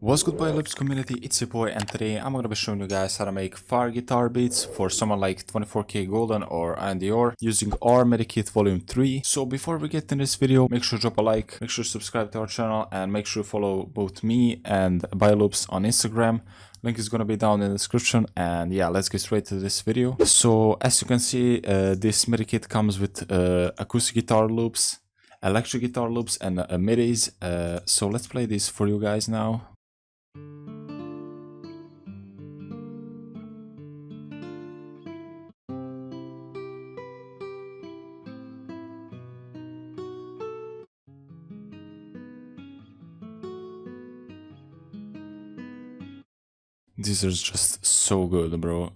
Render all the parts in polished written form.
What's good, BUYLOOPS community? It's your boy, and today I'm gonna be showing you guys how to make fire guitar beats for someone like 24kGoldn or Ian Dior using our MIDI Kit Volume 3. So before we get in this video, make sure to drop a like, make sure to subscribe to our channel, and make sure to follow both me and BUYLOOPS on Instagram. Link is gonna be down in the description, and yeah, let's get straight to this video. So as you can see, this MIDI kit comes with acoustic guitar loops, electric guitar loops, and MIDIs. So let's play this for you guys now. These are just so good, bro.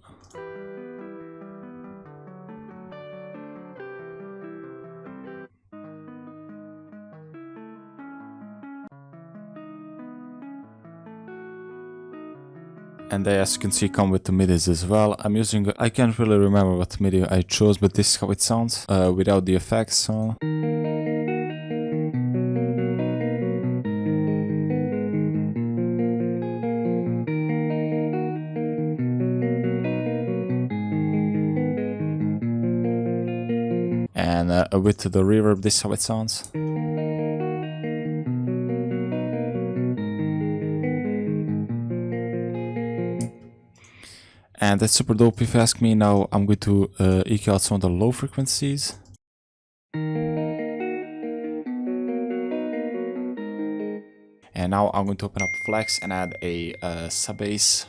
And they, as you can see, come with the MIDIs as well. I can't really remember what MIDI I chose, but this is how it sounds without the effects. So. And with the reverb, this is how it sounds. And that's super dope if you ask me. Now I'm going to EQ out some of the low frequencies. And now I'm going to open up Flex and add a sub-bass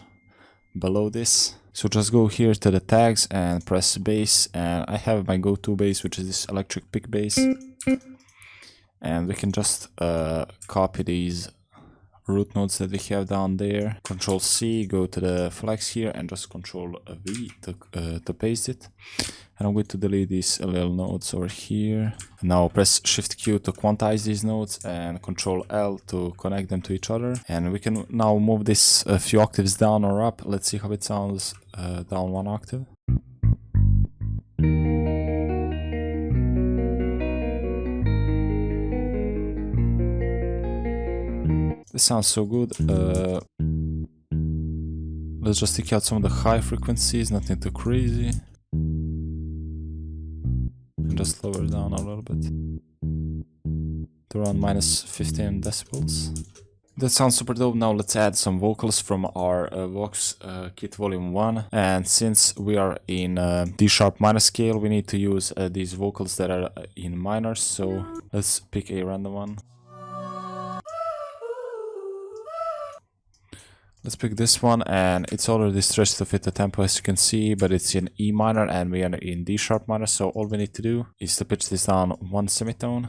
below this. So just go here to the tags and press bass, and I have my go-to bass, which is this electric pick bass. And we can just copy these root nodes that we have down there. Control C, go to the flex here, and just Control V to paste it. And I'm going to delete these little nodes over here. Now press Shift Q to quantize these nodes, and Control L to connect them to each other. And we can now move this a few octaves down or up. Let's see how it sounds down one octave. This sounds so good. Let's just take out some of the high frequencies, nothing too crazy. And just lower it down a little bit to around minus 15 decibels. That sounds super dope. Now let's add some vocals from our Vox Kit Volume 1. And since we are in D sharp minor scale, we need to use these vocals that are in minors. So let's pick a random one. Let's pick this one, and it's already stretched to fit the tempo, as you can see, but it's in E minor and we are in D sharp minor, so all we need to do is to pitch this down one semitone.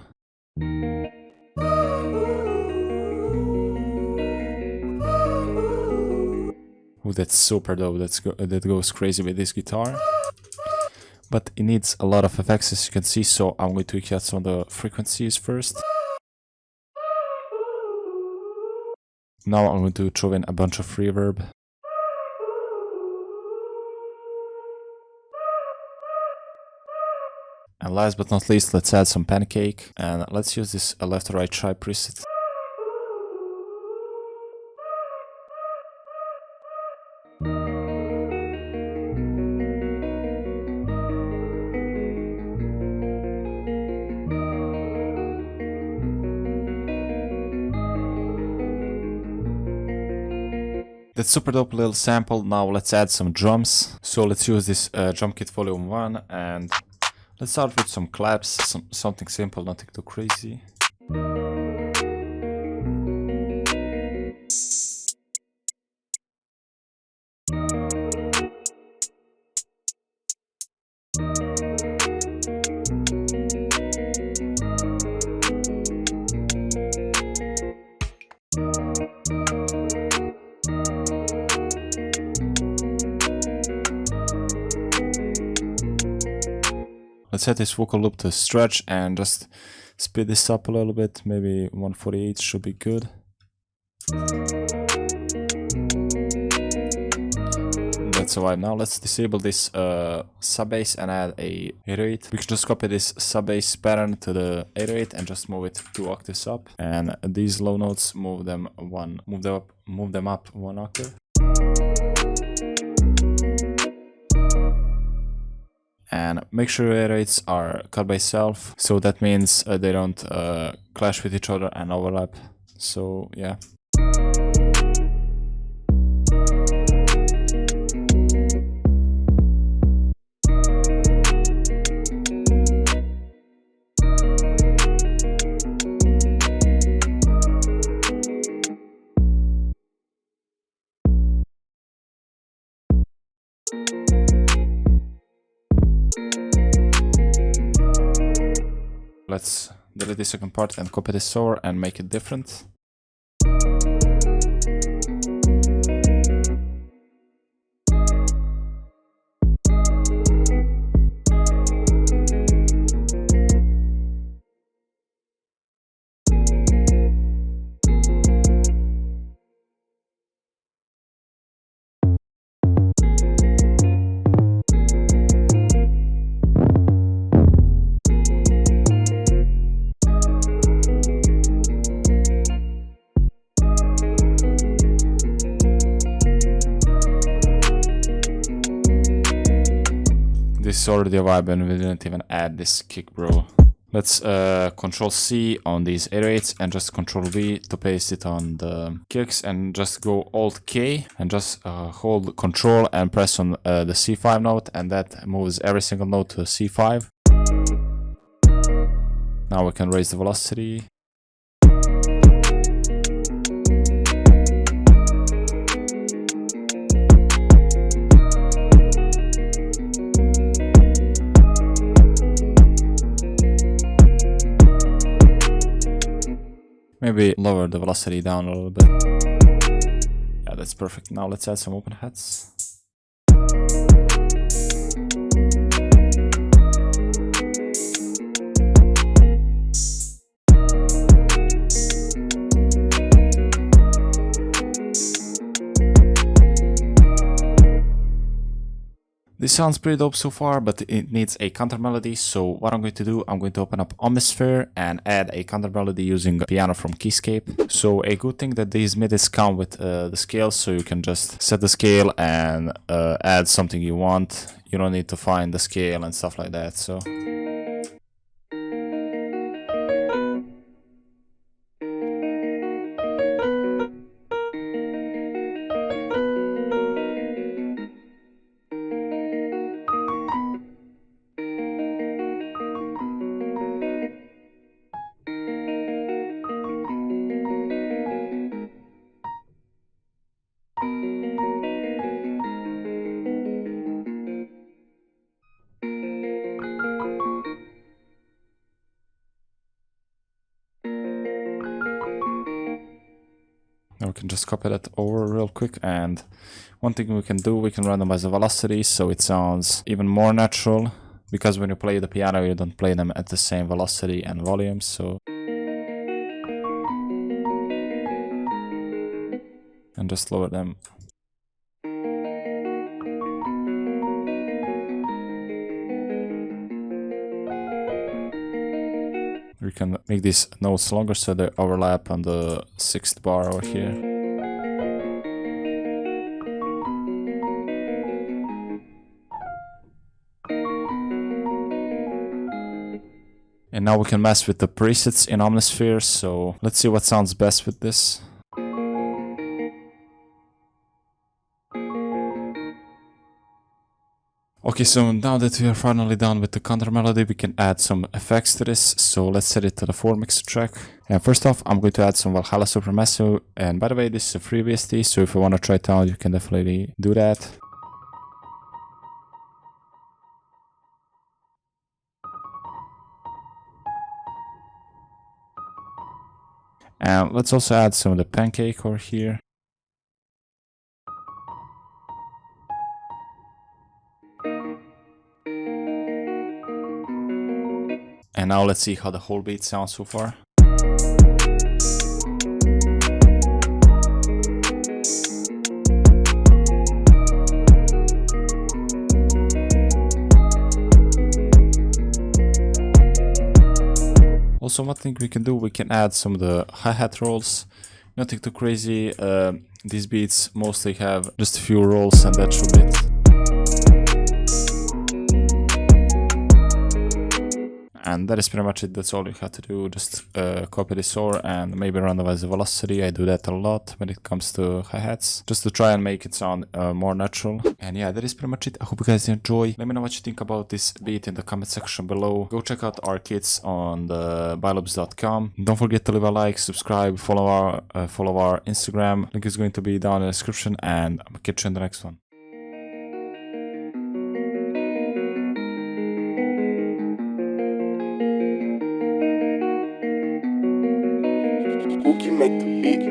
Ooh, that's super dope. That goes crazy with this guitar. But it needs a lot of effects, as you can see, so I'm going to EQ out some of the frequencies first. Now I'm going to throw in a bunch of reverb. And last but not least, let's add some pancake. And let's use this left to right sharp preset. That's super dope little sample. Now let's add some drums. So let's use this drum kit volume 1, and let's start with some claps, something simple, nothing too crazy. Let's set this vocal loop to stretch and just speed this up a little bit. Maybe 148 should be good. That's a vibe. Now let's disable this sub bass and add a 808. We can just copy this sub bass pattern to the 808 and just move it 2 octaves up. And these low notes, move them up 1 octave. And make sure your 808s are cut by itself, so that means they don't clash with each other and overlap. So yeah. Let's delete the second part and copy this over and make it different. This is already a vibe and we didn't even add this kick, bro. Let's Control C on these 808s and just Control V to paste it on the kicks, and just go Alt K and just hold Control and press on the C5 note, and that moves every single note to C5. Now we can raise the velocity. Maybe lower the velocity down a little bit. Yeah, that's perfect. Now let's add some open hats. This sounds pretty dope so far, but it needs a counter melody. So what I'm going to do, I'm going to open up Omnisphere and add a counter melody using piano from Keyscape. So a good thing that these midis come with the scale, so you can just set the scale and add something you want. You don't need to find the scale and stuff like that. So now we can just copy that over real quick, and one thing we can do, we can randomize the velocity so it sounds even more natural, because when you play the piano you don't play them at the same velocity and volume. So and just lower them. We can make these notes longer so they overlap on the 6th bar over here. And now we can mess with the presets in Omnisphere, so let's see what sounds best with this. Okay, so now that we are finally done with the counter melody, we can add some effects to this. So let's set it to the 4 mixer track. And first off, I'm going to add some Valhalla Supermassive. And by the way, this is a free VST, so if you want to try it out, you can definitely do that. And let's also add some of the pancake over here. And now let's see how the whole beat sounds so far. Also, one thing we can do, we can add some of the hi-hat rolls. Nothing too crazy. These beats mostly have just a few rolls and that should be it. And that is pretty much it. That's all you have to do. Just copy this over and maybe randomize the velocity. I do that a lot when it comes to hi-hats, just to try and make it sound more natural. And yeah, that is pretty much it. I hope you guys enjoy. Let me know what you think about this beat in the comment section below. Go check out our kits on the BUYLOOPS.com. Don't forget to leave a like, subscribe, follow our Instagram. Link is going to be down in the description, and I'll catch you in the next one. Who can make the beat?